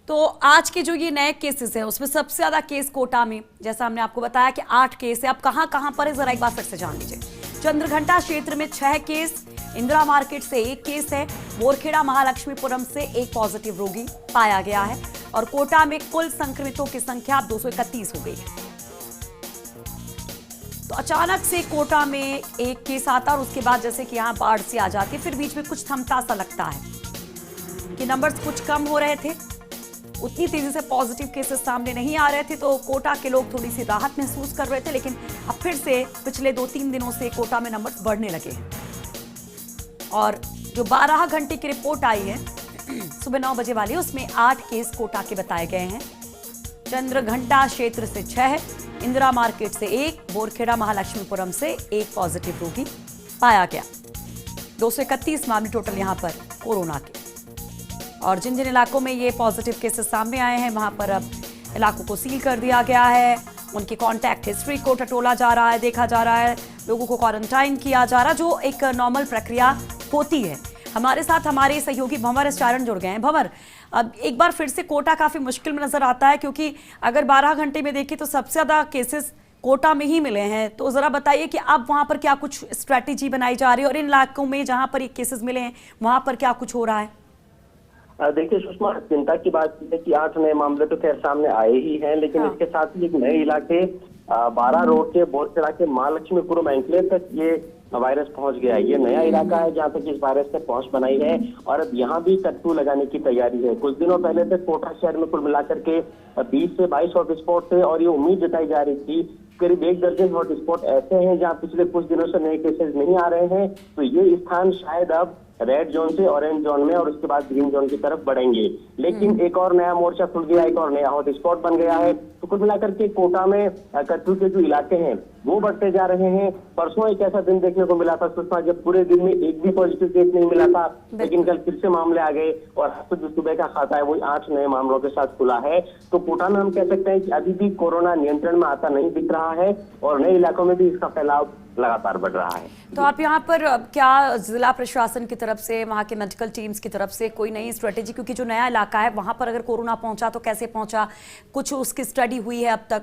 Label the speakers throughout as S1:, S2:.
S1: तो आज के जो ये नए केसेस हैं उसमें सबसे ज्यादा केस कोटा में, जैसा हमने आपको बताया कि 8 केस है। अब कहां कहां पर है जरा एक बार फिर से जान लीजिए। चंद्रघंटा क्षेत्र में 6 केस, इंदिरा मार्केट से 1 केस है, बोरखेड़ा महालक्ष्मीपुरम से 1 पॉजिटिव रोगी पाया गया है और कोटा में कुल संक्रमितों की संख्या 231 हो गई है। तो अचानक से कोटा में एक केस आता और उसके बाद जैसे कि यहाँ बाढ़ सी आ जाती है, फिर बीच में कुछ थमता सा लगता है कि नंबर्स कुछ कम हो रहे थे, उतनी तेजी से पॉजिटिव केसेस सामने नहीं आ रहे थे, तो कोटा के लोग थोड़ी सी राहत महसूस कर रहे थे। लेकिन अब फिर से पिछले 2-3 दिनों से कोटा में नंबर्स बढ़ने लगे हैं और जो 12 घंटे की रिपोर्ट आई है सुबह 9 बजे वाली, उसमें 8 केस कोटा के बताए गए हैं। चंद्रघंटा क्षेत्र से 6 है, इंदिरा मार्केट से 1, बोरखेड़ा महालक्ष्मीपुरम से 1 पॉजिटिव रोगी पाया गया। 231 मामले टोटल यहां पर कोरोना के। और जिन जिन इलाकों में ये पॉजिटिव केसेस सामने आए हैं वहां पर अब इलाकों को सील कर दिया गया है, उनकी कॉन्टैक्ट हिस्ट्री को टटोला जा रहा है, देखा जा रहा है, लोगों को क्वारंटाइन किया जा रहा है, जो एक नॉर्मल प्रक्रिया होती है। हमारे साथ हमारे सहयोगी भंवर एस चारण जुड़ गए हैं। भंवर, अब एक बार फिर से कोटा काफी मुश्किल में नजर आता है, क्योंकि अगर 12 घंटे में देखें तो सबसे ज्यादा केसेस कोटा में ही मिले हैं। तो जरा बताइए कि अब वहां पर क्या कुछ स्ट्रेटेजी बनाई जा रही है और इन इलाकों में जहां पर ये केसेस मिले हैं वहां पर क्या कुछ हो रहा है?
S2: देखिए सुषमा, चिंता की बात है कि 8 नए मामले तो खैर सामने आए ही हैं, लेकिन इसके साथ ही एक नए इलाके 12 रोड के बोरखेड़ा के महालक्ष्मीपुरम एंक्लेव तक ये वायरस पहुंच गया है। ये नया इलाका है जहां तक इस वायरस ने पहुंच बनाई है और अब यहाँ भी कर्फ्यू लगाने की तैयारी है। कुछ दिनों पहले तक कोटा शहर में कुल मिलाकर के 20 से 22 हॉटस्पॉट थे और ये उम्मीद जताई जा रही थी करीब 1 दर्जन हॉटस्पॉट ऐसे हैं जहां पिछले कुछ दिनों से नए केसेस नहीं आ रहे हैं। तो ये स्थान शायद अब रेड जोन से ऑरेंज जोन में और उसके बाद ग्रीन जोन की तरफ बढ़ेंगे। लेकिन एक और नया मोर्चा खुल गया, एक और नया हॉटस्पॉट बन गया है। तो कुल मिलाकर के कोटा में कर्फ्यू के जो इलाके हैं वो बढ़ते जा रहे हैं। परसों एक ऐसा दिन देखने को मिला था सुषमा जब पूरे दिन में एक भी पॉजिटिव केस नहीं मिला था, लेकिन कल फिर से मामले आ गए और आज जो सुबह का खाता है वो 8 नए मामलों के साथ खुला है। तो कोटा में हम कह सकते हैं कि अभी भी कोरोना नियंत्रण में आता नहीं दिख रहा है और नए इलाकों में भी इसका फैलाव लगातार बढ़ रहा है।
S1: तो आप यहाँ पर क्या जिला प्रशासन की तरफ से, वहाँ के मेडिकल टीम्स की तरफ से कोई नई स्ट्रेटेजी, क्योंकि जो नया इलाका है वहां पर अगर कोरोना पहुंचा तो कैसे पहुंचा, कुछ उसकी स्टडी हुई है अब तक?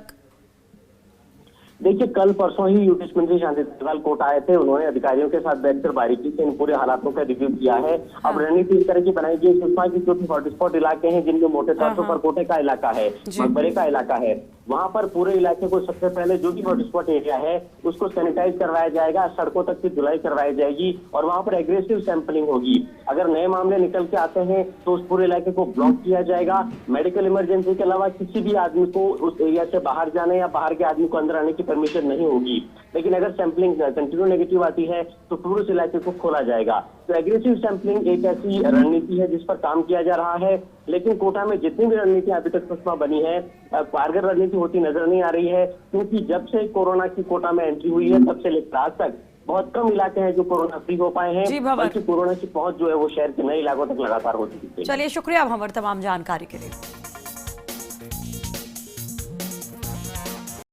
S2: देखिए, कल परसों ही यूपी मंत्री शांति धारीवाल कोटा आए थे। उन्होंने अधिकारियों के साथ बैठकर बारीकी से इन पूरे हालातों का रिव्यू किया है। अब रणनीति इस तरह की बनाई गई सुषमा की जो हॉटस्पॉट इलाके हैं जिनमें मोटे तौर पर कोटे का इलाका है, मकबरे का इलाका है, वहां पर पूरे इलाके को सबसे पहले जो भी हॉटस्पॉट एरिया है उसको सैनिटाइज करवाया जाएगा, सड़कों तक की धुलाई करवाई जाएगी और वहां पर एग्रेसिव सैंपलिंग होगी। अगर नए मामले निकल के आते हैं तो उस पूरे इलाके को ब्लॉक किया जाएगा। मेडिकल इमरजेंसी के अलावा किसी भी आदमी को उस एरिया से बाहर जाने या बाहर के आदमी को अंदर आने की परमिशन नहीं होगी। लेकिन अगर सैंपलिंग कंटिन्यू नेगेटिव आती है तो पूरे उस इलाके को खोला जाएगा। तो एग्रेसिव सैंपलिंग एक ऐसी रणनीति है जिस पर काम किया जा रहा है। लेकिन कोटा में जितनी भी रणनीतियां अभी तक सुषमा बनी है, कारगर रणनीति होती नजर नहीं आ रही है, क्योंकि जब से कोरोना की कोटा में एंट्री हुई है तब से लेकर आज तक बहुत कम इलाके हैं जो कोरोना फ्री हो पाए हैं, बल्कि कोरोना की पहुंच जो है वो शहर के नए इलाकों तक लगातार होती है।
S1: चलिए, शुक्रिया भंवर तमाम जानकारी के लिए।